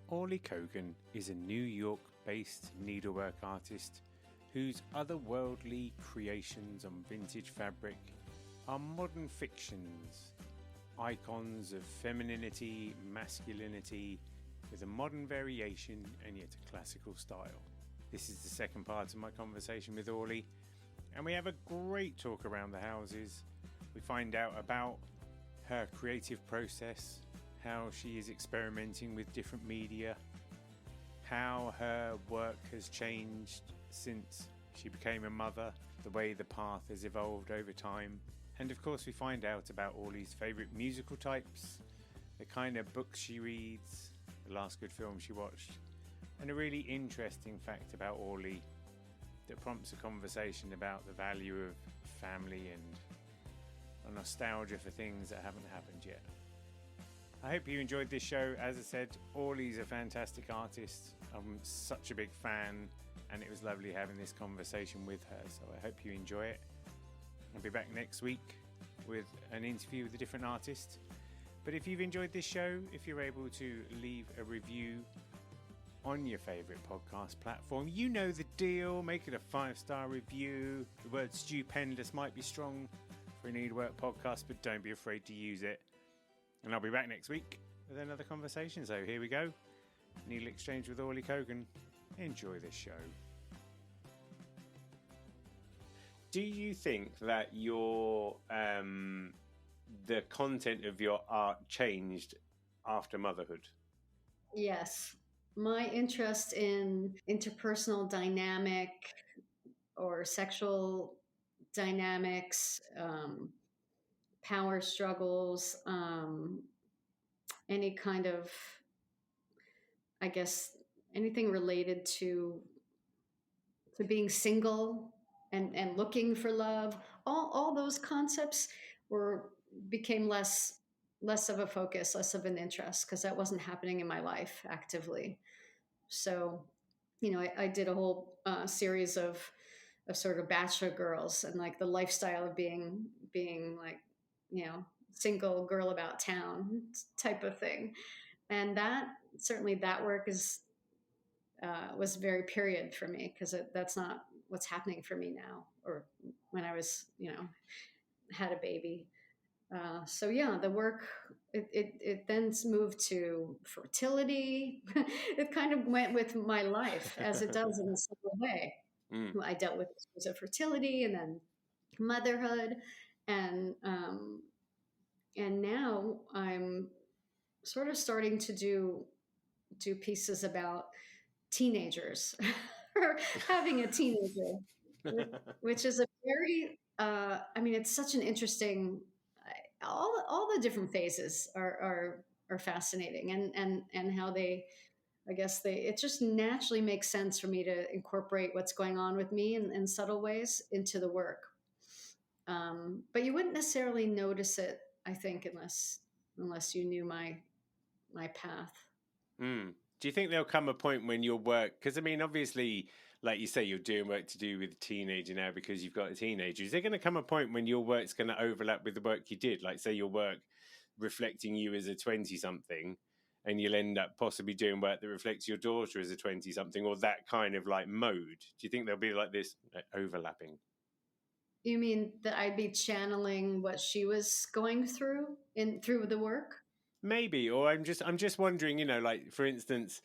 Orly Cogan is a New York-based needlework artist whose otherworldly creations on vintage fabric are modern fictions, icons of femininity, masculinity, with a modern variation and yet a classical style. This is the second part of my conversation with Orly, and we have a great talk around the houses. We find out about her creative process, how she is experimenting with different media, how her work has changed since she became a mother, the way the path has evolved over time, and of course we find out about Orly's favourite musical types, the kind of books she reads, the last good film she watched, and a really interesting fact about Orly that prompts a conversation about the value of family and a nostalgia for things that haven't happened yet. I hope you enjoyed this show. As I said, Orly's a fantastic artist. I'm such a big fan, and it was lovely having this conversation with her, so I hope you enjoy it. I'll be back next week with an interview with a different artist. But if you've enjoyed this show, if you're able to leave a review on your favourite podcast platform, you know the deal. Make it a 5-star review. The word stupendous might be strong for a Needlework podcast, but don't be afraid to use it. And I'll be back next week with another conversation. So here we go. NeedleXChange with Orly Cogan. Enjoy this show. Do you think that your the content of your art changed after motherhood? Yes. My interest in interpersonal dynamic or sexual dynamics, power struggles, any kind of, I guess, anything related to being single and looking for love, all those concepts became less of a focus, less of an interest, because that wasn't happening in my life actively. So, I did a whole series of sort of bachelor girls and like the lifestyle of being like, single girl about town type of thing. And that work was very period for me, because that's not what's happening for me now, or when I was, had a baby. So yeah, the work, it then moved to fertility. It kind of went with my life, as it does in a similar way. I dealt with issues of fertility and then motherhood, and now I'm sort of starting to do pieces about teenagers or having a teenager, which is a very, it's such an interesting, all the different phases are fascinating, and how they, I guess it just naturally makes sense for me to incorporate what's going on with me in subtle ways into the work. But you wouldn't necessarily notice it, I think, unless you knew my path. Do you think there'll come a point when your work, because obviously, like you say, you're doing work to do with a teenager now because you've got a teenager. Is there going to come a point when your work's going to overlap with the work you did? Like, say your work reflecting you as a 20-something, and you'll end up possibly doing work that reflects your daughter as a 20-something, or that kind of like mode. Do you think there'll be like this overlapping? You mean that I'd be channeling what she was going through through the work? Maybe, or I'm just wondering, like, for instance,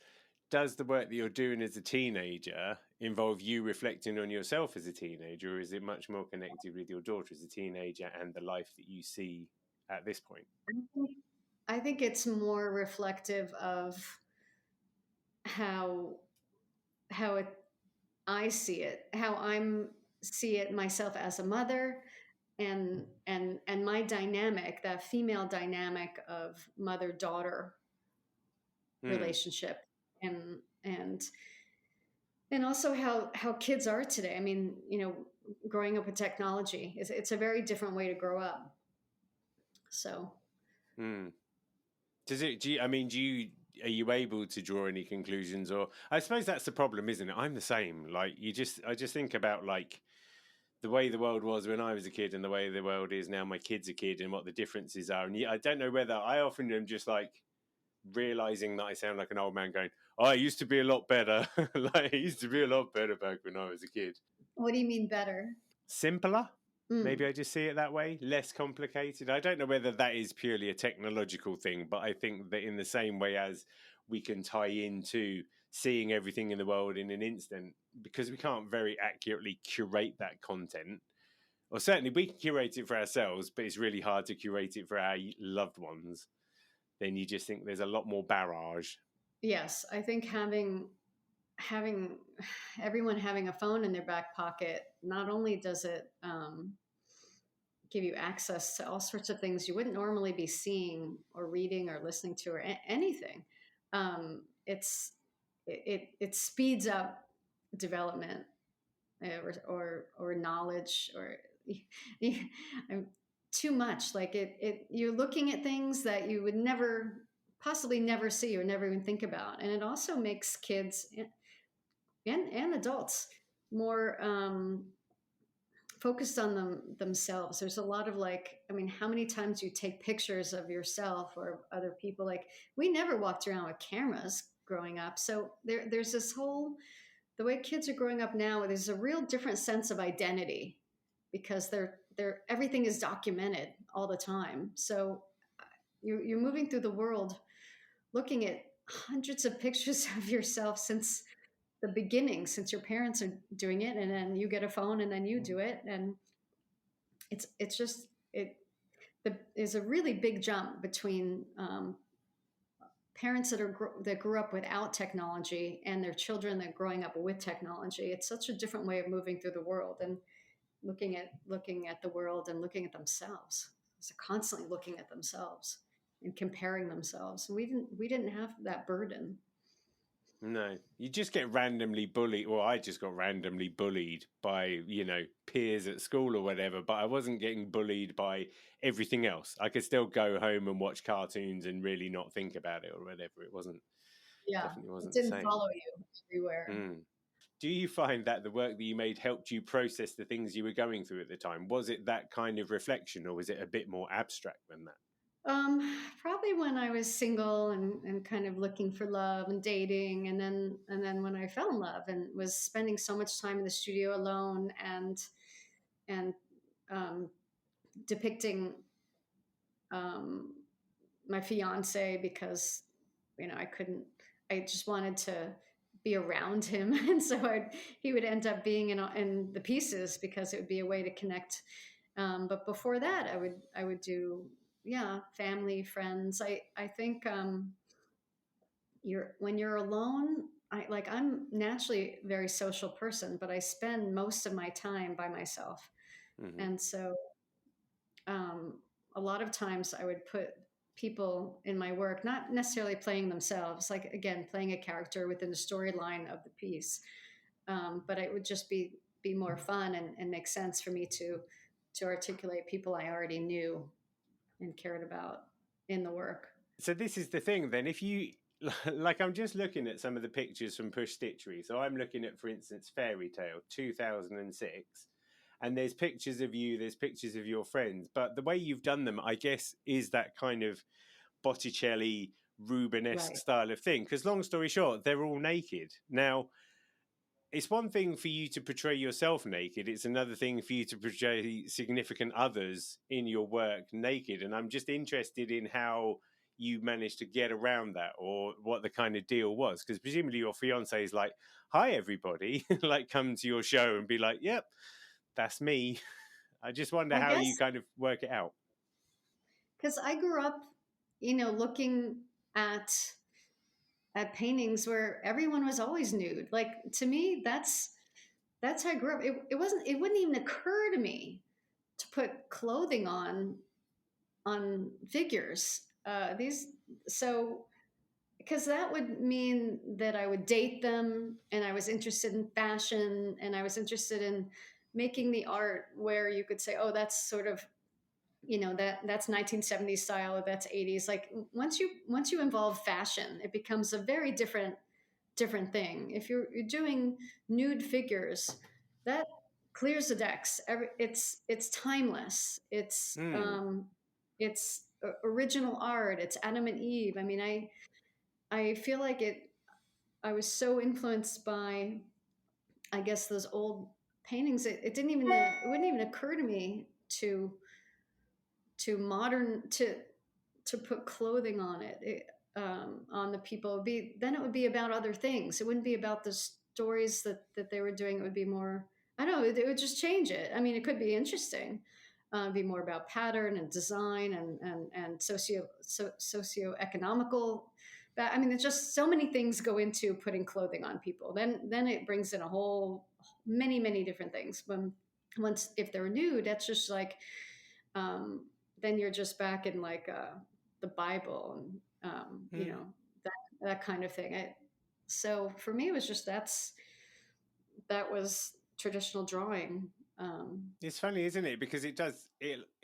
does the work that you're doing as a teenager involve you reflecting on yourself as a teenager, or is it much more connected with your daughter as a teenager and the life that you see at this point? I think it's more reflective of how I see it, how see it myself as a mother, and my dynamic, that female dynamic of mother-daughter relationship, and also how kids are today. Growing up with technology, it's a very different way to grow up. So, are you able to draw any conclusions? Or I suppose that's the problem, isn't it? I'm the same. Like, I just think about like the way the world was when I was a kid and the way the world is now my kid's a kid, and what the differences are. And I don't know whether I often am just like, realizing that I sound like an old man going, oh, I used to be a lot better. Like, I used to be a lot better back when I was a kid. What do you mean better? Simpler. Mm. Maybe I just see it that way, less complicated. I don't know whether that is purely a technological thing, but I think that in the same way as we can tie into seeing everything in the world in an instant, because we can't very accurately curate that content, or certainly we can curate it for ourselves, but it's really hard to curate it for our loved ones, then you just think there's a lot more barrage. Yes, I think having everyone having a phone in their back pocket, not only does it give you access to all sorts of things you wouldn't normally be seeing or reading or listening to or anything. It speeds up development, or knowledge, or too much. Like you're looking at things that you would possibly never see or never even think about, and it also makes kids and adults more focused on themselves. There's a lot of, like, I mean, how many times you take pictures of yourself or other people? Like, we never walked around with cameras growing up. So there's this whole, the way kids are growing up now, there's a real different sense of identity because everything is documented all the time. So you're moving through the world looking at hundreds of pictures of yourself since the beginning, since your parents are doing it, and then you get a phone and then you do it, and it's just there's a really big jump between parents that grew up without technology and their children that are growing up with technology. It's such a different way of moving through the world and looking at the world and looking at themselves. So constantly looking at themselves and comparing themselves. And we didn't have that burden. No, you just get randomly bullied. Well, I just got randomly bullied by, peers at school or whatever, but I wasn't getting bullied by everything else. I could still go home and watch cartoons and really not think about it or whatever. Yeah, Definitely it wasn't the didn't same. follow you everywhere. Mm. Do you find that the work that you made helped you process the things you were going through at the time? Was it that kind of reflection, or was it a bit more abstract than that? Probably when I was single and kind of looking for love and dating, and then when I fell in love and was spending so much time in the studio alone and um, depicting um, my fiance because I just wanted to be around him, and so he would end up being in the pieces because it would be a way to connect. But before that, I would do, yeah, family, friends. I think when you're alone, I'm naturally a very social person, but I spend most of my time by myself, Mm-hmm. and so um, a lot of times I would put people in my work, not necessarily playing themselves, like, again, playing a character within the storyline of the piece, but it would just be more fun and make sense for me to articulate people I already knew and cared about in the work. So this is the thing then, if you like, I'm just looking at some of the pictures from Push Stitchery. So I'm looking at, for instance, Fairy Tale 2006, and there's pictures of you, there's pictures of your friends, but the way you've done them, I guess, is that kind of Botticelli Rubenesque Right. style of thing, because long story short, they're all naked. Now, it's one thing for you to portray yourself naked, it's another thing for you to portray significant others in your work naked, and I'm just interested in how you managed to get around that, or what the kind of deal was, because presumably your fiance is like, hi everybody, like, come to your show and be like, yep, that's me. I just wonder I how you guess kind of work it out. because I grew up, looking at at paintings where everyone was always nude. Like, to me, that's how I grew up. It wouldn't even occur to me to put clothing on figures. These so Because that would mean that I would date them, and I was interested in fashion, and I was interested in making the art where you could say, oh, that's sort of, that's 1970s style, or that's 80s. Like, once you involve fashion, it becomes a very different thing. If you're doing nude figures, that clears the decks. It's timeless. It's Hmm. original art. It's Adam and Eve. I mean, I feel like I was so influenced by, I guess, those old paintings. It didn't even, it wouldn't even occur to me to modern, to put clothing on on the people. Then it would be about other things. It wouldn't be about the stories that they were doing. It would be more, I don't know, it would just change it. I mean, it could be interesting, be more about pattern and design and socioeconomical. But I mean, there's just so many things go into putting clothing on people. Then it brings in a whole many different things. Once if they're nude, that's just like, then you're just back in like the Bible and you know, that kind of thing. So for me, it was just that was traditional drawing. It's funny, isn't it? Because it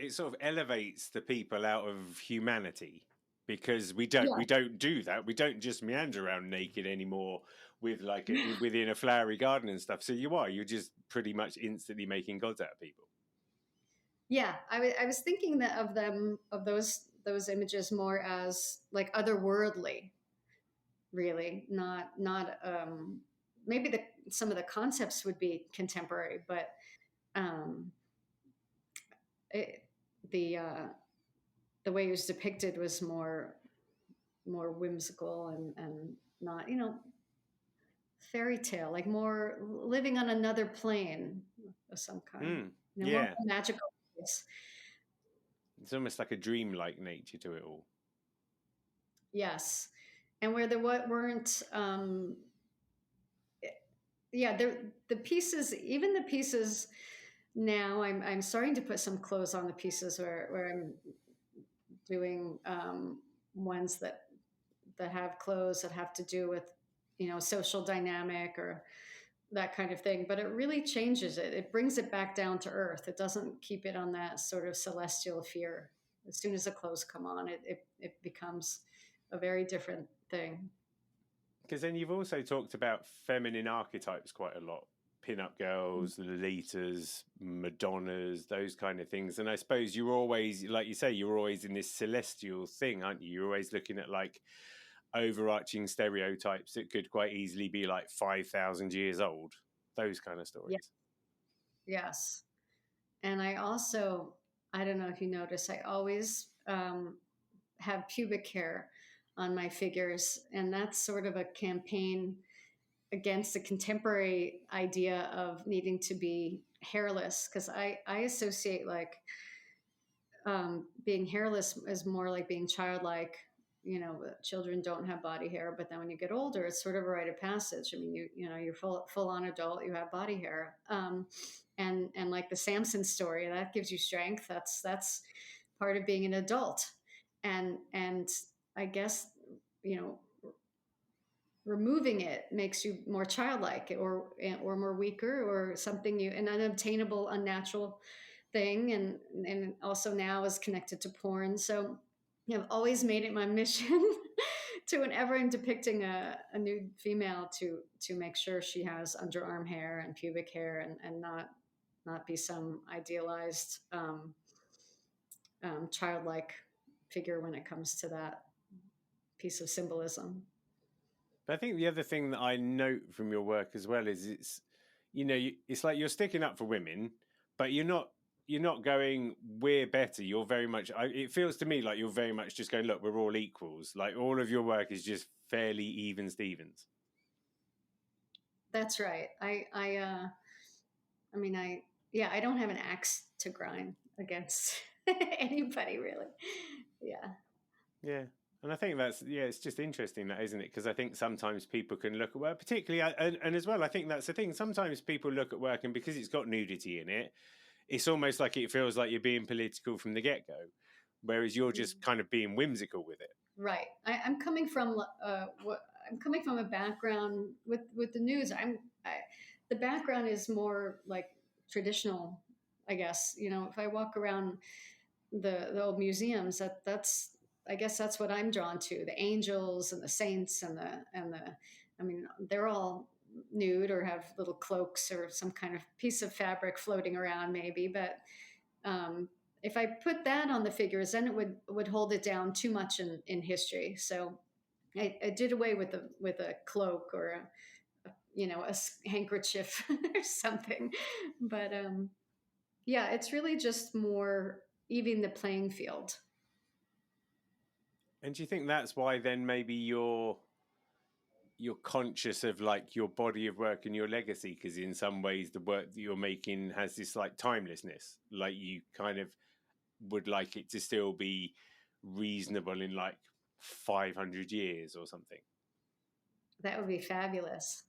sort of elevates the people out of humanity, because we don't do that. We don't just meander around naked anymore with like within a flowery garden and stuff. So you're just pretty much instantly making gods out of people. Yeah, I was thinking of those images more as like otherworldly, really, not maybe some of the concepts would be contemporary, but um, it, the way it was depicted was more whimsical and not, fairy tale, like more living on another plane of some kind, more magical place. It's almost like a dreamlike nature to it all. Yes, and where there weren't, the pieces, even the pieces now, I'm starting to put some clothes on the pieces where I'm doing ones that have clothes that have to do with, social dynamic or that kind of thing. But it really changes it. It brings it back down to earth. It doesn't keep it on that sort of celestial fear. As soon as the clothes come on, it becomes a very different thing. Because then you've also talked about feminine archetypes quite a lot. Pin-up girls, Lolitas, Madonnas, those kind of things. And I suppose you're always, like you say, you're always in this celestial thing, aren't you? You're always looking at like overarching stereotypes that could quite easily be like 5,000 years old. Those kind of stories. Yeah. Yes. And I also, I don't know if you notice, I always have pubic hair on my figures. And that's sort of a campaign against the contemporary idea of needing to be hairless. Because I associate like being hairless is more like being childlike. Children don't have body hair, but then when you get older, it's sort of a rite of passage. I mean, you're full on adult, you have body hair. And like the Samson story, that gives you strength. That's part of being an adult. And I guess, removing it makes you more childlike or more weaker or something, an unobtainable, unnatural thing. And also now is connected to porn. So I've always made it my mission to, whenever I'm depicting a nude female, to make sure she has underarm hair and pubic hair and not be some idealized childlike figure when it comes to that piece of symbolism. But I think the other thing that I note from your work as well is it's like you're sticking up for women, but you're not going, we're better. You're very much, it feels to me like you're very much just going, look, we're all equals. Like all of your work is just fairly even Stevens. That's right. I don't have an axe to grind against anybody, really. Yeah. Yeah. And I think it's just interesting, that, isn't it? Because I think sometimes people can look at work, particularly, and as well, I think that's the thing. Sometimes people look at work, and because it's got nudity in it, it's almost like it feels like you're being political from the get-go, whereas you're just kind of being whimsical with it. Right. I'm coming from a background with the news. The background is more like traditional, I guess. If I walk around the old museums, that's I guess that's what I'm drawn to: the angels and the saints and the. I mean, they're all nude or have little cloaks or some kind of piece of fabric floating around, maybe. But if I put that on the figures, then it would hold it down too much in history. So I did away with a cloak or a handkerchief or something. But yeah, it's really just more even the playing field. And do you think that's why then maybe you're conscious of like your body of work and your legacy? Because in some ways the work that you're making has this like timelessness, like you kind of would like it to still be reasonable in like 500 years or something. That would be fabulous.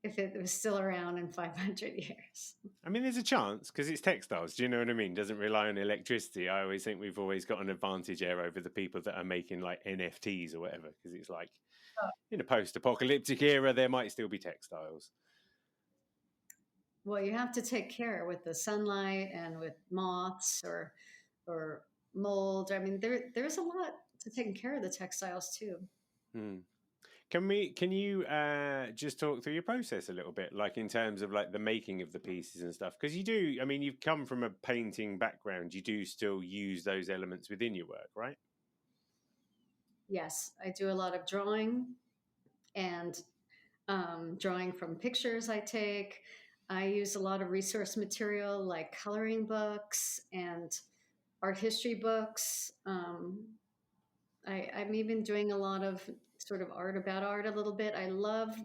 If it was still around in 500 years. I mean, there's a chance because it's textiles. Do you know what I mean? Doesn't rely on electricity. I always think we've always got an advantage there over the people that are making like NFTs or whatever, because it's like in a post-apocalyptic era, there might still be textiles. Well, you have to take care with the sunlight and with moths or mold. I mean, there's a lot to taking care of the textiles too. Can you just talk through your process a little bit, like in terms of like the making of the pieces and stuff? Because you do, I mean, you've come from a painting background. You do still use those elements within your work, right? Yes, I do a lot of drawing and drawing from pictures I take. I use a lot of resource material like coloring books and art history books. I'm even doing a lot of sort of art about art a little bit. I love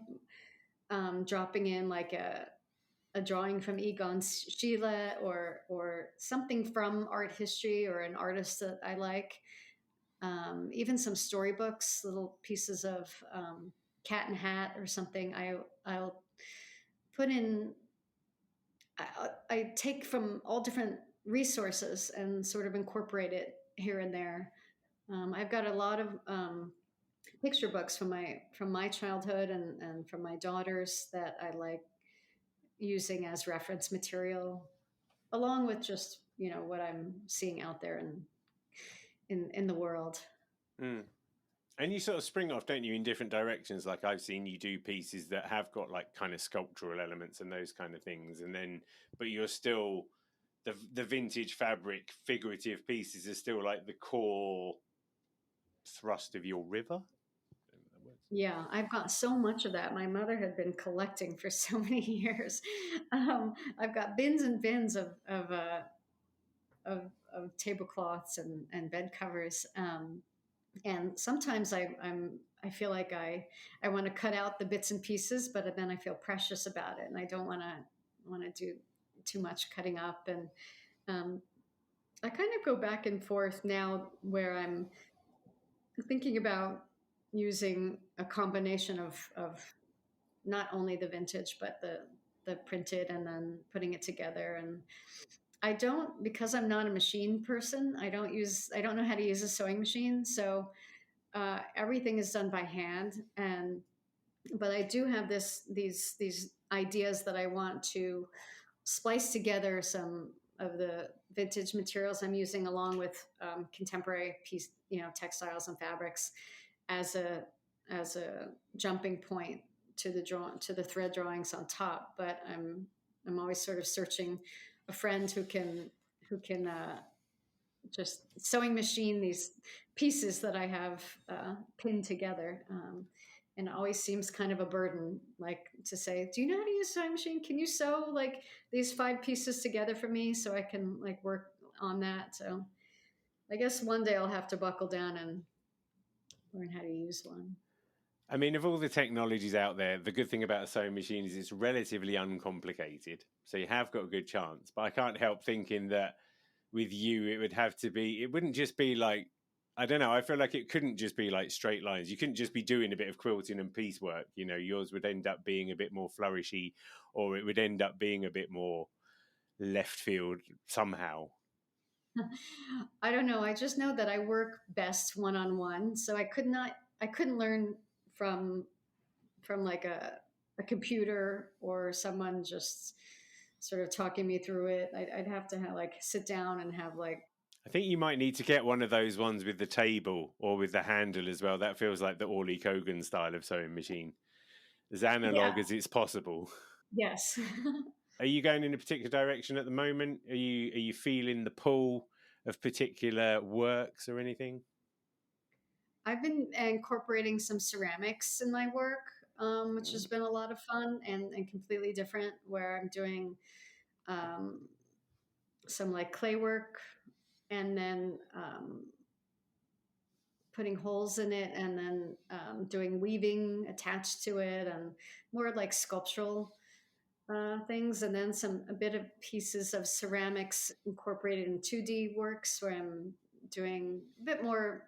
dropping in like a drawing from Egon Schiele or something from art history or an artist that I like. Even some storybooks, little pieces of Cat and Hat or something. I'll put in. I take from all different resources and sort of incorporate it here and there. I've got a lot of picture books from my childhood and from my daughters that I like using as reference material, along with just what I'm seeing out there in the world. And you sort of spring off, don't you, in different directions? Like I've seen you do pieces that have got like kind of sculptural elements and those kind of things, and then but you're still the vintage fabric figurative pieces are still like the core thrust of your river. Yeah, I've got so much of that. My mother had been collecting for so many years. I've got bins and bins of tablecloths and bed covers. And sometimes I feel like I want to cut out the bits and pieces, but then I feel precious about it, and I don't want to do too much cutting up. And I kind of go back and forth now, where I'm thinking about using a combination of not only the vintage but the printed, and then putting it together. And I don't, because I'm not a machine person, I don't know how to use a sewing machine. So everything is done by hand. But I do have these ideas that I want to splice together some of the vintage materials I'm using, along with contemporary textiles and fabrics, as a jumping point to the thread drawings on top. But I'm always sort of searching a friend who can just sewing machine these pieces that I have pinned together. And it always seems kind of a burden, like to say, do you know how to use a sewing machine? Can you sew like these 5 pieces together for me so I can like work on that? So I guess one day I'll have to buckle down and learn how to use one. I mean, of all the technologies out there, the good thing about a sewing machine is it's relatively uncomplicated. So you have got a good chance. But I can't help thinking that with you, it wouldn't just be like, I don't know, I feel like it couldn't just be like straight lines. You couldn't just be doing a bit of quilting and piecework. Yours would end up being a bit more flourishy, or it would end up being a bit more left field somehow. I don't know. I just know that I work best one-on-one. So I couldn't learn from like a computer or someone just sort of talking me through it. I'd have to like sit down and have like. I think you might need to get one of those ones with the table or with the handle as well. That feels like the Orly Cogan style of sewing machine. As analog as it's possible. Yes. Are you going in a particular direction at the moment? Are you feeling the pull of particular works or anything? I've been incorporating some ceramics in my work, which has been a lot of fun and completely different. Where I'm doing um, some like clay work, and then putting holes in it, and then doing weaving attached to it, and more like sculptural things, and then a bit of pieces of ceramics incorporated in 2D works, where I'm doing a bit more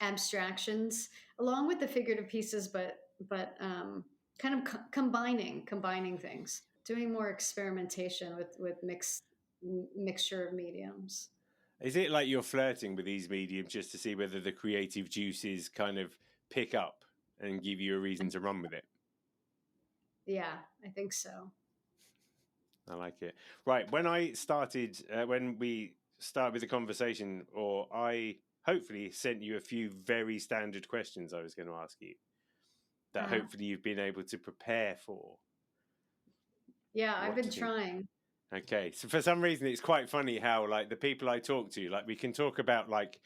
abstractions along with the figurative pieces, but kind of combining things, doing more experimentation with mixture of mediums. Is it like you're flirting with these mediums just to see whether the creative juices kind of pick up and give you a reason to run with it? Yeah, I think so. I like it. Right. When I started, when we started with the conversation, or I hopefully sent you a few very standard questions I was going to ask you that hopefully you've been able to prepare for. Yeah, I've been trying. Okay. So for some reason, it's quite funny how like the people I talk to, like we can talk about like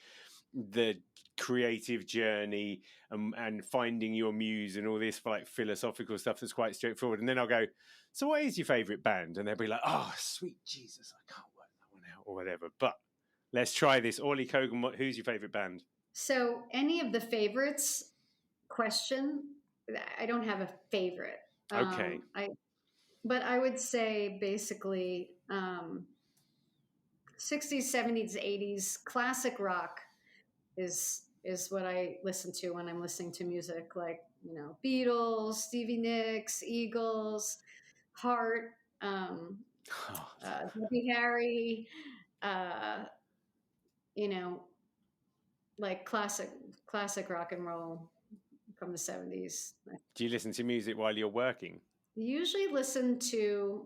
the creative journey and finding your muse and all this like philosophical stuff that's quite straightforward. And then I'll go, so what is your favorite band? And they'll be like, oh, sweet Jesus, I can't work that one out or whatever. But let's try this. Orly Cogan, who's your favorite band? So any of the favorites question, I don't have a favorite. Okay. But I would say basically 60s, 70s, 80s classic rock is what I listen to when I'm listening to music, like, you know, Beatles, Stevie Nicks, Eagles, Heart, Debbie Harry, you know, like classic rock and roll from the 70s. Do you listen to music while you're working? Usually listen to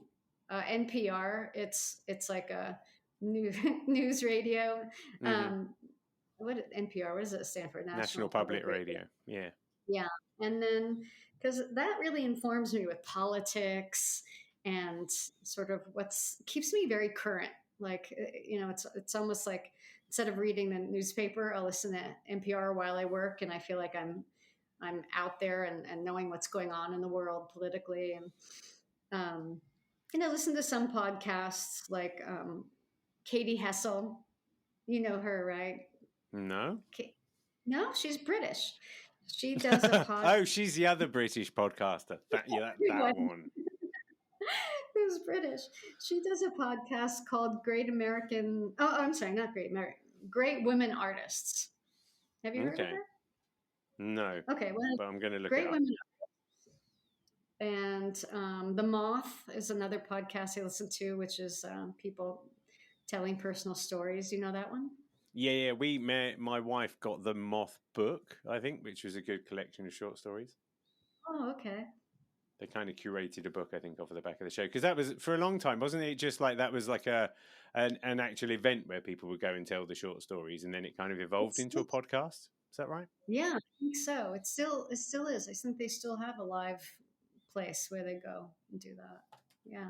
NPR. It's like a news radio. What NPR? What does it stand for? National Public Radio. Yeah. Yeah, and then because that really informs me with politics and sort of keeps me very current. Like, you know, it's almost like instead of reading the newspaper, I'll listen to NPR while I work, and I feel like I'm out there and knowing what's going on in the world politically. And you know, listen to some podcasts like Katie Hessel. You know her, right? No. No, she's British. She does a podcast. Oh, she's the other British podcaster. That one. Who's British? She does a podcast called Great American. Oh, I'm sorry, not Great American. Great Women Artists. Have you heard of her? No. Okay, well, but I'm going to look Great it up. Women Artists. And The Moth is another podcast I listen to, which is people telling personal stories. You know that one? Yeah. My wife got the Moth book, I think, which was a good collection of short stories. Oh, okay. They kind of curated a book, I think, off of the back of the show, because that was for a long time, wasn't it? Just like that was like an actual event where people would go and tell the short stories, and then it kind of evolved into a podcast. Is that right? Yeah, I think so. It still is. I think they still have a live place where they go and do that. Yeah.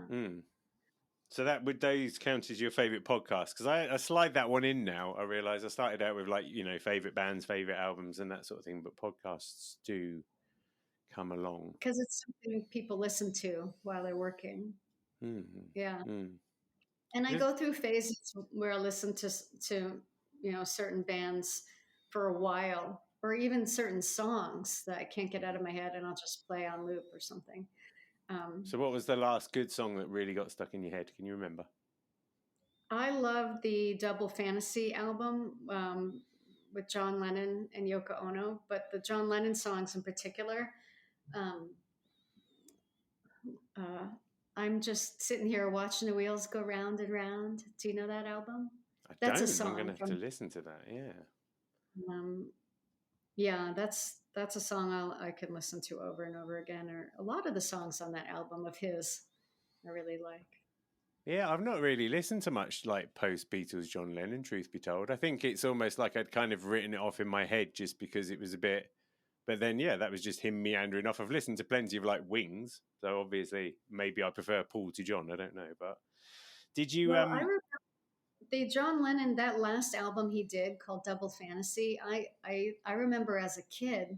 So would those count as your favorite podcast? Because I slide that one in now. I realize I started out with like, you know, favorite bands, favorite albums, and that sort of thing. But podcasts do come along because it's something people listen to while they're working. Yeah. And I go through phases where I listen to you know, certain bands for a while, or even certain songs that I can't get out of my head, and I'll just play on loop or something. So what was the last good song that really got stuck in your head? Can you remember? I love the Double Fantasy album with John Lennon and Yoko Ono, but the John Lennon songs in particular. I'm just sitting here watching the wheels go round and round. Do you know that album? That's a song. I'm going to have to listen to that. Yeah. Yeah, that's a song I can listen to over and over again. Or a lot of the songs on that album of his, I really like. Yeah, I've not really listened to much like post-Beatles John Lennon, truth be told. I think it's almost like I'd kind of written it off in my head just because it was a bit... But then, yeah, that was just him meandering off. I've listened to plenty of like Wings, so obviously maybe I prefer Paul to John. I don't know, but did you... Well, the John Lennon, that last album he did called Double Fantasy, I remember as a kid,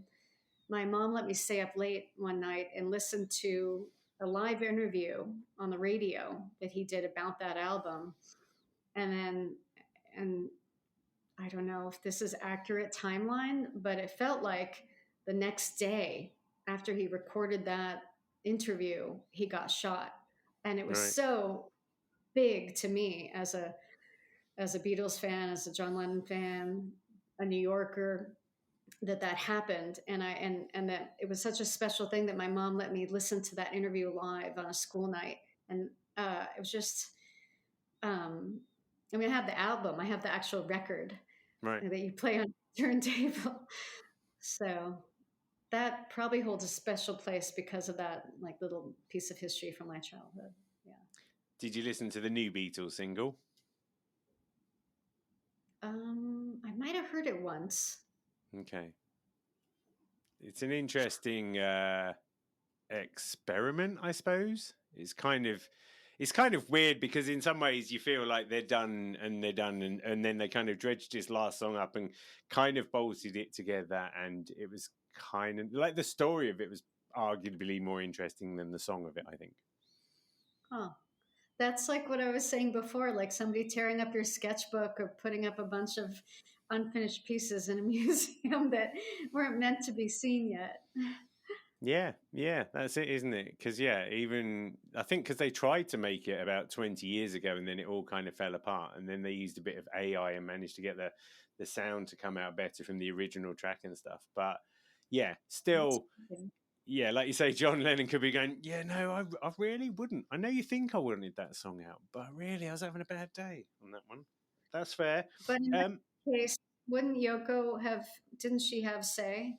my mom let me stay up late one night and listen to a live interview on the radio that he did about that album. And then, and I don't know if this is accurate timeline, but it felt like the next day after he recorded that interview, he got shot. And it was Right. so big to me as a Beatles fan, as a John Lennon fan, a New Yorker, that happened. And that it was such a special thing that my mom let me listen to that interview live on a school night. And it was just, I mean, I have the album, I have the actual record Right. that you play on a turntable. So that probably holds a special place because of that, like, little piece of history from my childhood. Yeah. Did you listen to the new Beatles single? I might have heard it once. Okay. It's an interesting experiment, I suppose. It's kind of weird because in some ways you feel like they're done and then they kind of dredged his last song up and kind of bolted it together, and it was kind of like the story of it was arguably more interesting than the song of it, I think. Huh. That's like what I was saying before, like somebody tearing up your sketchbook or putting up a bunch of unfinished pieces in a museum that weren't meant to be seen yet. Yeah, that's it, isn't it? Because even I think because they tried to make it about 20 years ago, and then it all kind of fell apart, and then they used a bit of AI and managed to get the sound to come out better from the original track and stuff. But still, like you say, John Lennon could be going, no, I really wouldn't. I know you think I wanted that song out, but really I was having a bad day on that one. That's fair. But in that case, wouldn't Yoko didn't she have say?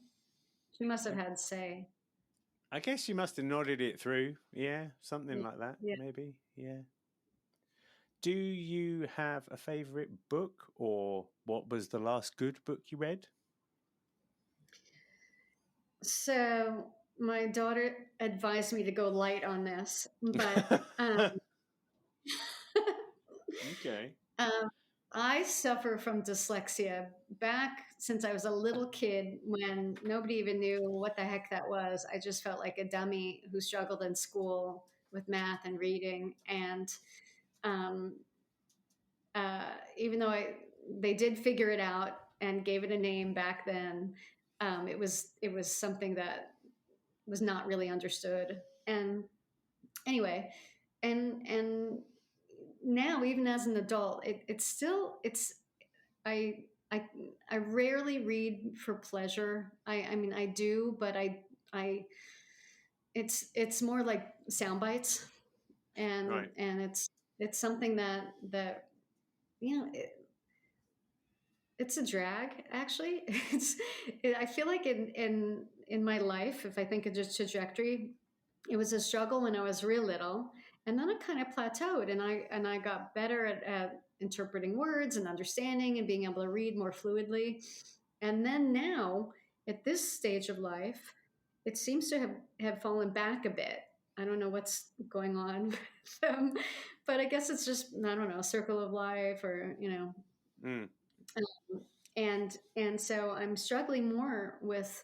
She must have had say. I guess she must have nodded it through. Yeah, something like that, Yeah. maybe. Yeah. Do you have a favorite book, or what was the last good book you read? So my daughter advised me to go light on this, but okay. I suffer from dyslexia back since I was a little kid when nobody even knew what the heck that was. I just felt like a dummy who struggled in school with math and reading. And um, even though they did figure it out and gave it a name back then, it was something that was not really understood. And anyway, and now, even as an adult, I I I rarely read for pleasure. I mean, I do, but I it's more like sound bites, Right. and it's something that you know it's a drag, actually. I feel like in my life, if I think of just trajectory, it was a struggle when I was real little, and then it kind of plateaued, and I got better at interpreting words and understanding and being able to read more fluidly. And then now, at this stage of life, it seems to have fallen back a bit. I don't know what's going on with them, but I guess it's just, I don't know, circle of life, or and so I'm struggling more with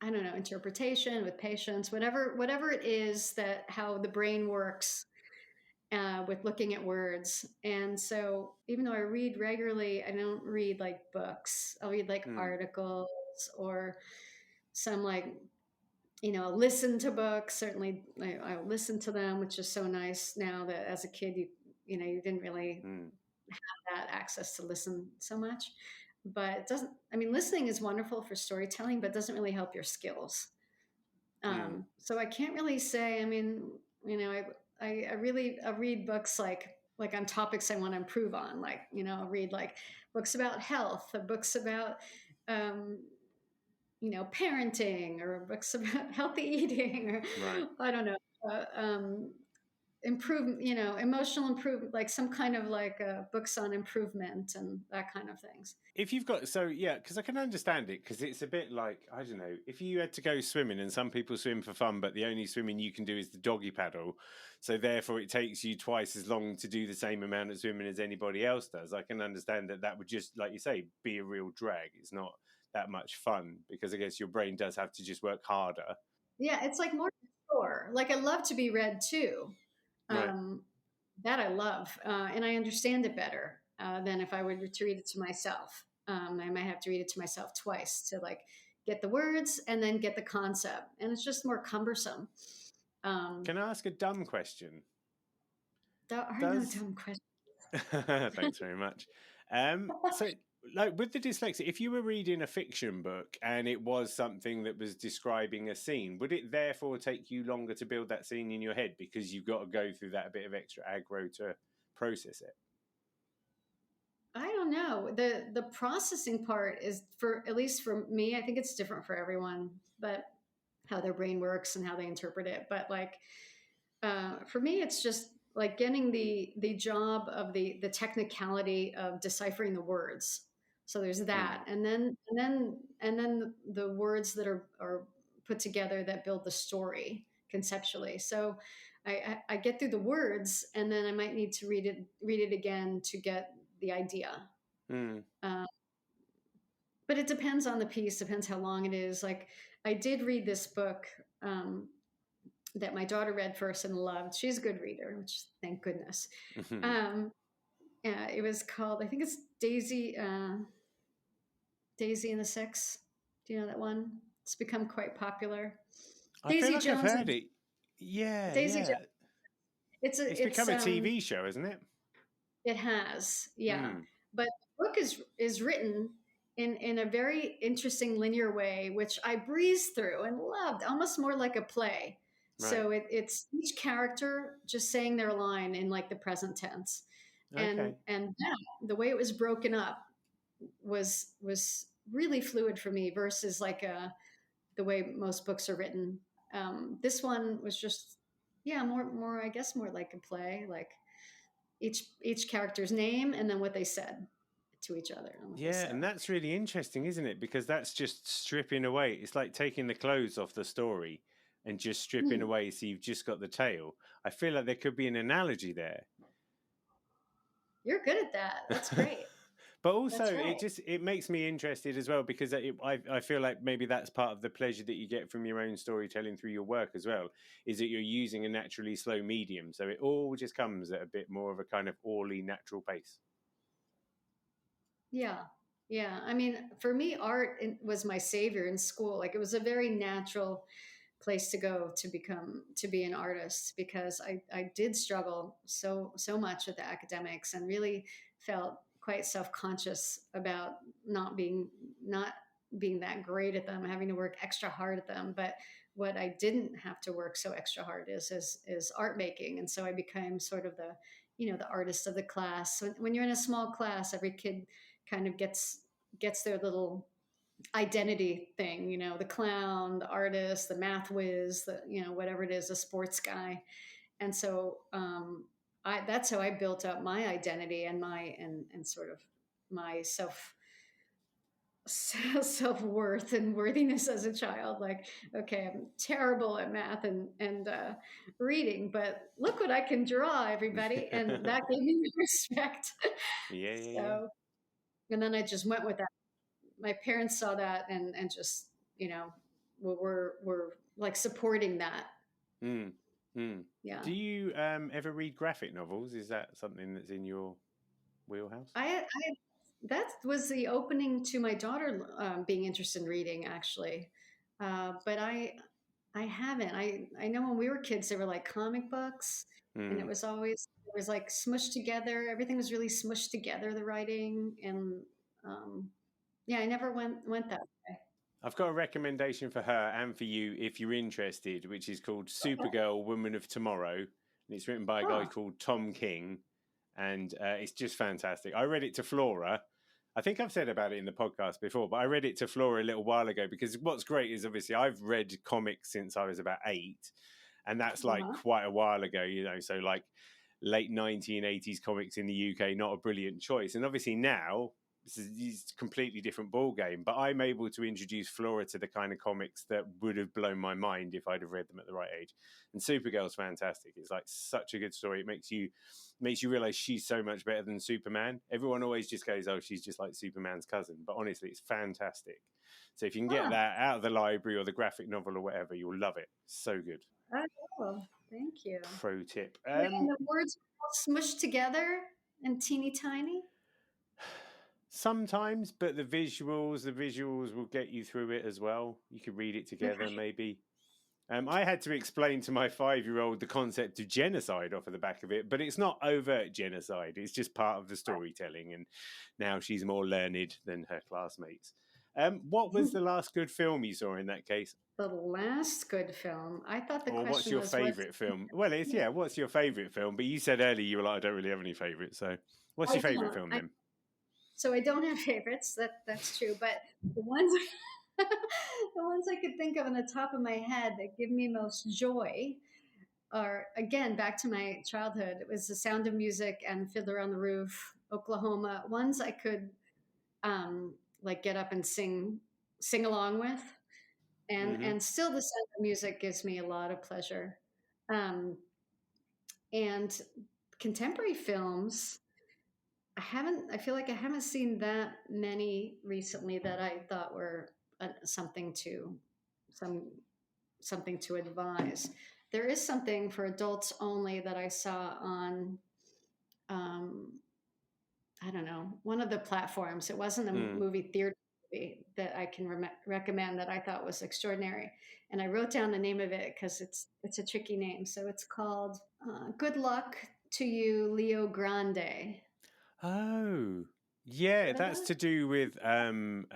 I don't know, interpretation, with patience, whatever it is, that how the brain works with looking at words. And so even though I read regularly, I don't read like books. I'll read like articles or some, like, I'll listen to books. Certainly I'll listen to them, which is so nice now that as a kid, you didn't really have that access to listen so much. But it doesn't, I mean, listening is wonderful for storytelling, but it doesn't really help your skills. So I can't really say, I mean, I read books like on topics I want to improve on, like, I'll read like books about health, or books about, parenting, or books about healthy eating, or Right. I don't know. emotional improvement, like some kind of like books on improvement and that kind of things. If you've got, so yeah, because I can understand it, because it's a bit like, I don't know, if you had to go swimming, and some people swim for fun, but the only swimming you can do is the doggy paddle, so therefore it takes you twice as long to do the same amount of swimming as anybody else does. I can understand that that would just, like you say, be a real drag. It's not that much fun, because I guess your brain does have to just work harder. Yeah, it's like more chore. Like I love to be read too. Right. That I love, and I understand it better than if I were to read it to myself. I might have to read it to myself twice to like get the words and then get the concept, and it's just more cumbersome. Can I ask a dumb question? There are no Does dumb questions. Thanks very much. So, like with the dyslexia, if you were reading a fiction book and it was something that was describing a scene, would it therefore take you longer to build that scene in your head because you've got to go through that bit of extra aggro to process it? I don't know. The processing part is, for at least for me, I think it's different for everyone, but how their brain works and how they interpret it. But like for me, it's just like getting the job of the technicality of deciphering the words. So there's that, and then the words that are put together that build the story conceptually. So I get through the words, and then I might need to read it again to get the idea. Mm. But it depends on the piece, depends how long it is. Like I did read this book that my daughter read first and loved. She's a good reader, which thank goodness. It was called, I think it's Daisy and the Six. Do you know that one? It's become quite popular. I feel Daisy like I've Jones heard and it. Yeah, Daisy yeah. Jones. It's become a TV show, isn't it? It has, yeah. But the book is written in a very interesting linear way, which I breezed through and loved, almost more like a play. Right. So it's each character just saying their line in like the present tense, Okay. and that, the way it was broken up was really fluid for me versus like the way most books are written. This one was just, yeah, more I guess more like a play, like each character's name and then what they said to each other. Yeah, and that's really interesting, isn't it? Because that's just stripping away. It's like taking the clothes off the story and just stripping away, so you've just got the tale. I feel like there could be an analogy there. You're good at that. That's great. But also, it makes me interested as well, because I feel like maybe that's part of the pleasure that you get from your own storytelling through your work as well, is that you're using a naturally slow medium. So it all just comes at a bit more of a kind of Orly natural pace. Yeah. Yeah. I mean, for me, art was my savior in school. Like it was a very natural place to go to be an artist, because I did struggle so much with the academics and really felt quite self-conscious about not being that great at them, having to work extra hard at them. But what I didn't have to work so extra hard is art making. And so I became sort of the artist of the class. When you're in a small class, every kid kind of gets their little identity thing, the clown, the artist, the math whiz, whatever it is, the sports guy. And so that's how I built up my identity and and sort of my self-worth and worthiness as a child. Like, okay, I'm terrible at math and reading, but look what I can draw, everybody. And that gave me respect. Yeah. And then I just went with that. My parents saw that and just, were like supporting that. Yeah. Do you ever read graphic novels? Is that something that's in your wheelhouse? That was the opening to my daughter being interested in reading, actually. But I haven't. I know when we were kids, they were like comic books, and it was like smushed together. Everything was really smushed together, the writing, and yeah, I never went that way. I've got a recommendation for her and for you if you're interested, which is called Supergirl, Woman of Tomorrow. And it's written by a guy called Tom King. And it's just fantastic. I read it to Flora. I think I've said about it in the podcast before, but I read it to Flora a little while ago, because what's great is obviously I've read comics since I was about 8. and that's like quite a while ago, you know. So like late 1980s comics in the UK, not a brilliant choice. And obviously now this is a completely different ball game. But I'm able to introduce Flora to the kind of comics that would have blown my mind if I'd have read them at the right age. And Supergirl's fantastic. It's like such a good story. It makes you realize she's so much better than Superman. Everyone always just goes, "Oh, she's just like Superman's cousin," but honestly, it's fantastic. So if you can get that out of the library or the graphic novel or whatever, you'll love it. So good. Oh, thank you. Pro tip. And the words are all smushed together and teeny tiny. Sometimes, but the visuals will get you through it as well. You can read it together, maybe. I had to explain to my 5-year-old the concept of genocide off of the back of it, but it's not overt genocide. It's just part of the storytelling, and now she's more learned than her classmates. What was the last good film you saw in that case? The last good film. I thought the question what's your was favorite film? Well, it's what's your favorite film? But you said earlier you were like, I don't really have any favorites. So, what's your favorite film then? So I don't have favorites. That's true. But the ones the ones I could think of on the top of my head that give me most joy are, again, back to my childhood. It was The Sound of Music and Fiddler on the Roof, Oklahoma. Ones I could like get up and sing along with. And still The Sound of Music gives me a lot of pleasure. And contemporary films, I feel like I haven't seen that many recently that I thought were something to advise. There is something for adults only that I saw on I don't know, one of the platforms. It wasn't a movie theater movie that I can recommend that I thought was extraordinary. And I wrote down the name of it because it's a tricky name. So it's called Good Luck to You, Leo Grande. Oh, yeah, that's to do with male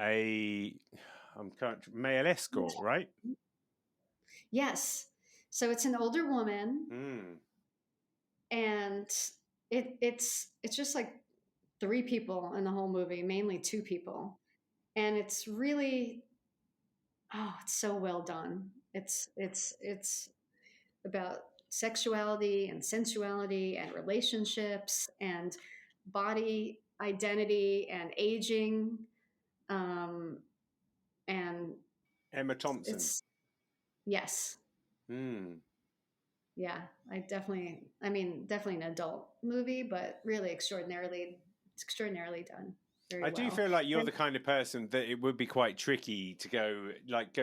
escort, right? Yes. So it's an older woman, and it's just like 3 people in the whole movie, mainly 2 people, and it's really it's so well done. It's about sexuality and sensuality and relationships and body identity and aging, and Emma Thompson. Yes. Yeah, definitely an adult movie, but really extraordinarily done. I do feel like you're the kind of person that it would be quite tricky to go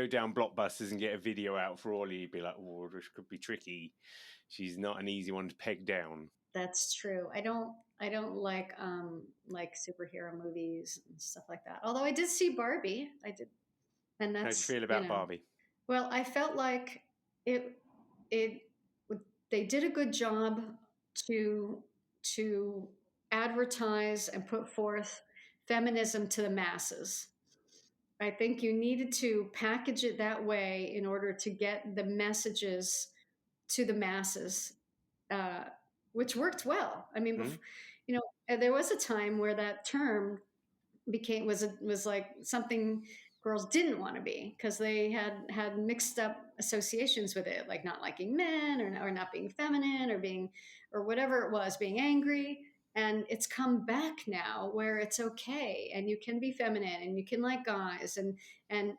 down Blockbusters and get a video out for Orly. You'd be like, oh, this could be tricky. She's not an easy one to peg down. That's true. I don't like superhero movies and stuff like that. Although I did see Barbie. I did. And that's, how do you feel about Barbie? Well, I felt like they did a good job to advertise and put forth feminism to the masses. I think you needed to package it that way in order to get the messages to the masses, which worked well. I mean, there was a time where that term was like something girls didn't want to be, because they had mixed up associations with it, like not liking men or not being feminine or whatever it was, being angry. And it's come back now where it's okay, and you can be feminine and you can like guys, and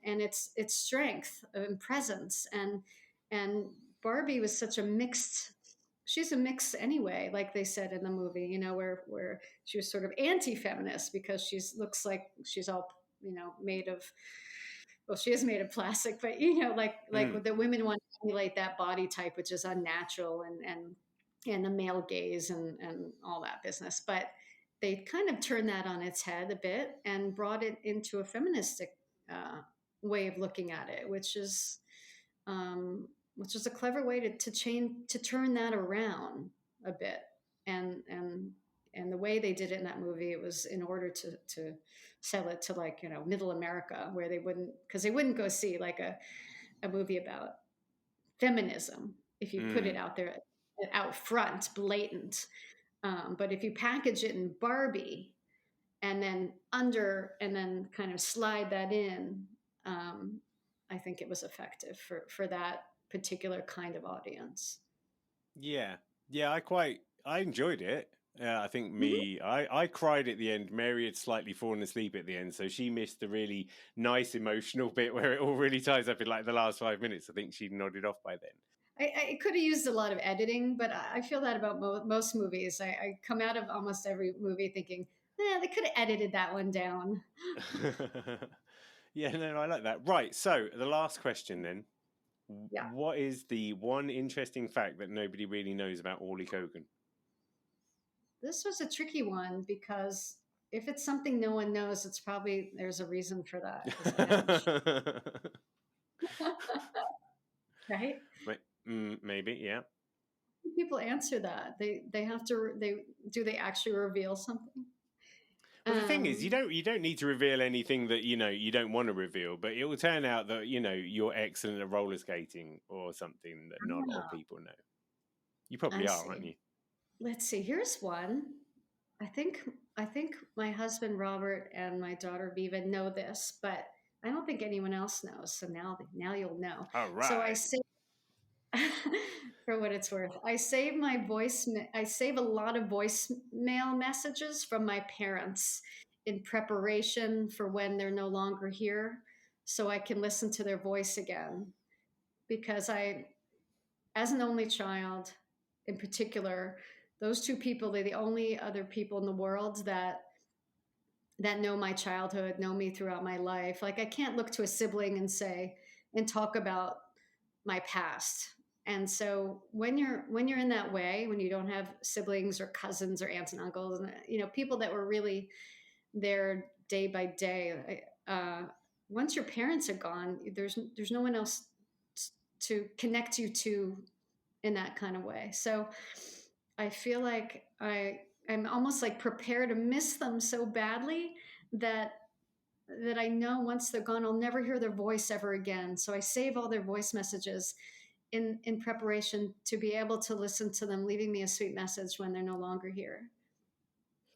it's strength and presence. And Barbie was such a mixed. She's a mix anyway, like they said in the movie, where she was sort of anti-feminist because she looks like she's all, made of, well, she is made of plastic, but like the women want to emulate that body type, which is unnatural, and the male gaze and all that business. But they kind of turned that on its head a bit and brought it into a feministic way of looking at it, which is a clever way to turn that around a bit. And the way they did it in that movie, it was in order to sell it to middle America, where they wouldn't go see like a movie about feminism if you put it out there out front, blatant. But if you package it in Barbie and then kind of slide that in, I think it was effective for that particular kind of audience. Yeah. Yeah, I enjoyed it. I think Mhm. I cried at the end. Mary had slightly fallen asleep at the end, so she missed the really nice emotional bit where it all really ties up in like the last 5 minutes. I think she'd nodded off by then. I could have used a lot of editing, but I feel that about most movies. I come out of almost every movie thinking, they could have edited that one down. Yeah, no, I like that. Right, so the last question then. Yeah. What is the one interesting fact that nobody really knows about Orly Cogan? This was a tricky one because if it's something no one knows, it's probably there's a reason for that because I haven't. Right? Maybe, yeah. People answer that. They have to. They actually reveal something? Well, the thing is, Um, you don't need to reveal anything that you don't want to reveal, but it will turn out that you're excellent at roller skating or something that not a lot of people know. You I probably are, aren't see. you? Let's see. Here's one. I think I think my husband Robert and my daughter Viva know this, but I don't think anyone else knows. So now you'll know. All So I right. say for what it's worth, I save a lot of voicemail messages from my parents in preparation for when they're no longer here so I can listen to their voice again because I as an only child in particular, those two people, they're the only other people in the world that know my childhood, know me throughout my life. Like I can't look to a sibling and say and talk about my past. And so when you're in that way, when you don't have siblings or cousins or aunts and uncles, and people that were really there day by day, once your parents are gone, there's no one else to connect you to in that kind of way. So I feel like I'm almost like prepared to miss them so badly that I know once they're gone, I'll never hear their voice ever again. So I save all their voice messages in preparation to be able to listen to them leaving me a sweet message when they're no longer here.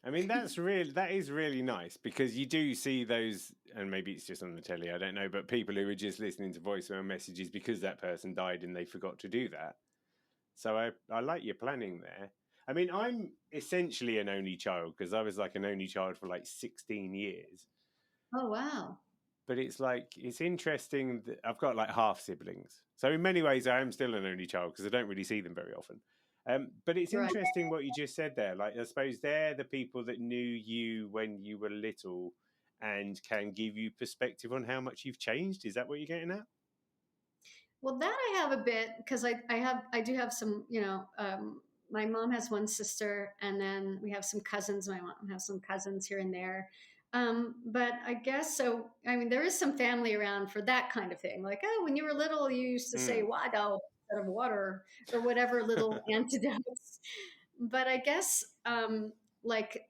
I mean, that is really nice because you do see those, and maybe it's just on the telly, I don't know, but people who are just listening to voicemail messages because that person died and they forgot to do that. So I like your planning there. I mean, I'm essentially an only child because I was like an only child for like 16 years. Oh wow! But it's like, it's interesting that I've got like half siblings. So in many ways, I am still an only child because I don't really see them very often. But it's Right. interesting what you just said there. Like, I suppose they're the people that knew you when you were little and can give you perspective on how much you've changed. Is that what you're getting at? Well, that I have a bit because I do have some, my mom has one sister and then we have some cousins. My mom has some cousins here and there. But I guess so. I mean, there is some family around for that kind of thing. Like, oh, when you were little, you used to say Mm. "wado" instead of water or whatever little antidotes. But I guess, like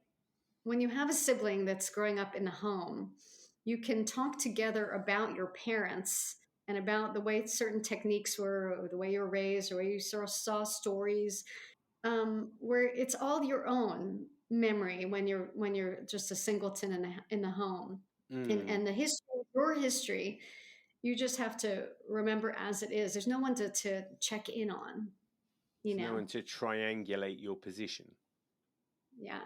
when you have a sibling that's growing up in the home, you can talk together about your parents and about the way certain techniques were, or the way you were raised, or the way you saw stories, where it's all your own memory when you're just a singleton in the home, Mm. and the history, your history, you just have to remember as it is. There's no one to check in on, you There's no know. one to triangulate your position. Yeah.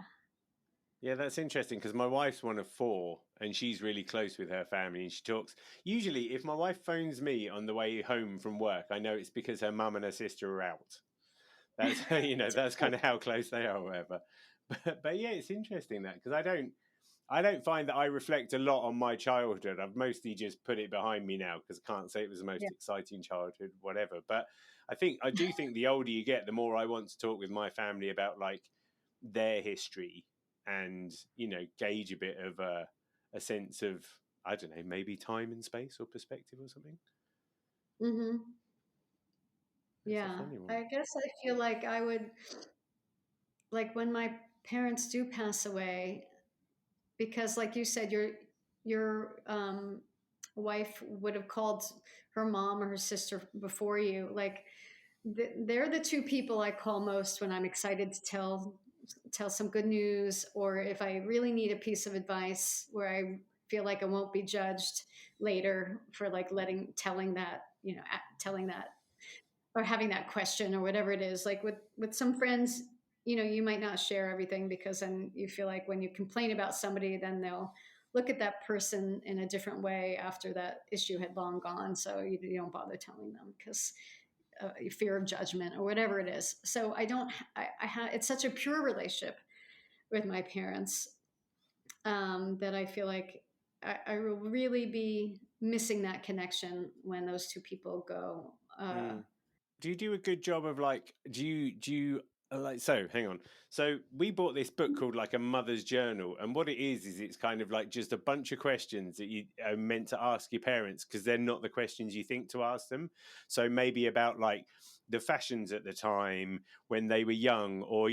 Yeah, that's interesting because my wife's one of four and she's really close with her family and she talks. Usually, if my wife phones me on the way home from work, I know it's because her mum and her sister are out. That's that's kind of how close they are, or whatever. But yeah, it's interesting that because I don't find that I reflect a lot on my childhood. I've mostly just put it behind me now because I can't say it was the most Yeah. exciting childhood, whatever. But I do think the older you get, the more I want to talk with my family about like their history and gauge a bit of a sense of, I don't know, maybe time and space or perspective or something. Hmm. It's a Yeah, funny one. I guess I feel like I would, like when my parents do pass away, because like you said, your wife would have called her mom or her sister before you. Like they're the two people I call most when I'm excited to tell some good news, or if I really need a piece of advice where I feel like I won't be judged later for like telling that or having that question or whatever it is. Like with some friends, you might not share everything because then you feel like when you complain about somebody, then they'll look at that person in a different way after that issue had long gone. So you don't bother telling them because fear of judgment or whatever it is. So I don't. It's such a pure relationship with my parents that I feel like I will really be missing that connection when those two people go. Do you do a good job of like, do you like, so hang on. So we bought this book called like A Mother's Journal. And what it is it's kind of like just a bunch of questions that you are meant to ask your parents because they're not the questions you think to ask them. So maybe about like the fashions at the time when they were young, or,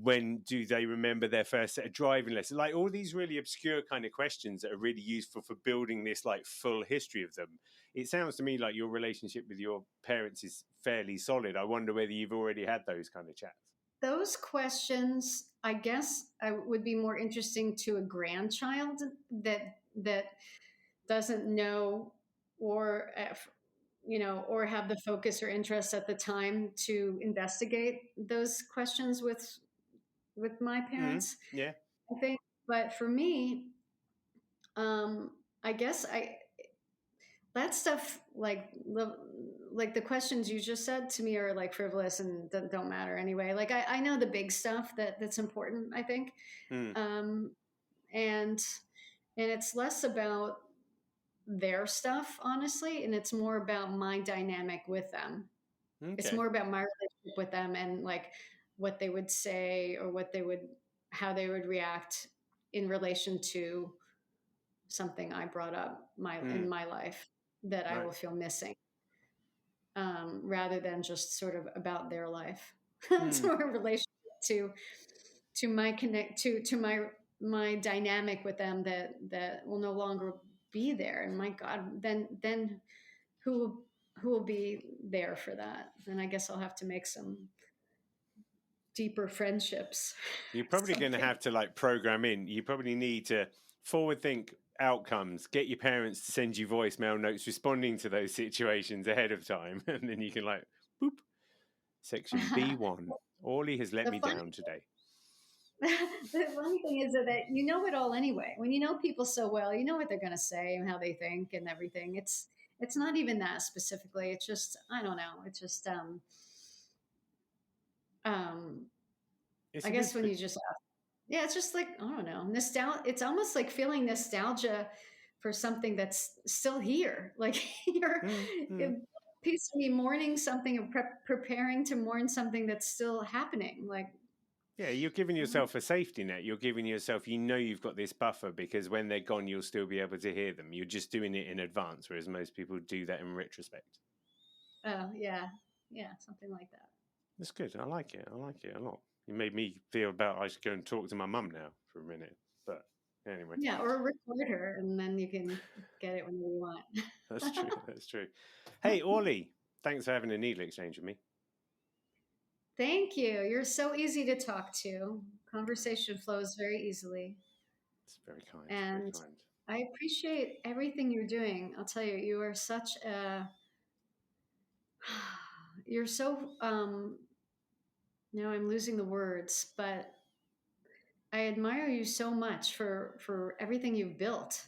when do they remember their first set of driving lessons? Like all these really obscure kind of questions that are really useful for building this like full history of them. It sounds to me like your relationship with your parents is fairly solid. I wonder whether you've already had those kind of chats. Those questions, I guess, would be more interesting to a grandchild that doesn't know or or have the focus or interest at the time to investigate those questions with my parents. Yeah. I think, but for me, I guess that stuff like the questions you just said to me are like frivolous and don't matter anyway. Like I know the big stuff that's important, I think. um and and it's less about their stuff, honestly, and it's more about my dynamic with them. It's Okay. more about my relationship with them and like what they would say or how they would react in relation to something I brought up in my life that I Right. will feel missing, rather than just sort of about their life. It's Hmm. more a relationship to my connect to my dynamic with them that will no longer be there. And my God, then who who will be there for that? Then I guess I'll have to make some deeper friendships. You're probably going to Something. have to like program in. You probably need to forward think outcomes, get your parents to send you voicemail notes responding to those situations ahead of time. And then you can like, boop, section B1. Orly has let the me funny down today. the funny thing is that you know it all anyway. When you know people so well, you know what they're going to say and how they think and everything. It's not even that specifically. It's just I don't know. It's just um It's I a good guess when thing. you just yeah, it's just like I don't know, nostalgia. It's almost like feeling nostalgia for something that's still here. Like you're peacefully mourning something or preparing to mourn something that's still happening. Like Yeah, you're giving yourself a safety net. You're giving yourself, you've got this buffer because when they're gone, you'll still be able to hear them. You're just doing it in advance, whereas most people do that in retrospect. oh yeah, yeah, something like that. That's good. I like it. I like it a lot. You made me feel about I should go and talk to my mum now for a minute. But anyway, Yeah, or record her, and then you can get it whenever you want. that's true. That's true. Hey, Orly, thanks for having a needle exchange with me. Thank you. You're so easy to talk to. Conversation flows very easily. It's very kind. Very And kind. I appreciate everything you're doing. I'll tell you, you are such a, you're so, now I'm losing the words, but I admire you so much for everything you've built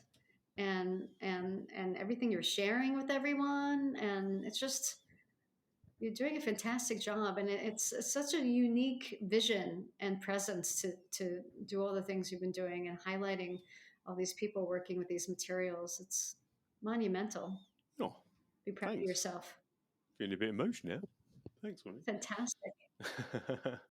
and everything you're sharing with everyone. And it's just, you're doing a fantastic job, and it's such a unique vision and presence to do all the things you've been doing and highlighting all these people working with these materials. It's monumental. Oh, Be proud of thanks. yourself. Feeling a bit emotional now. Thanks, Orly. Fantastic.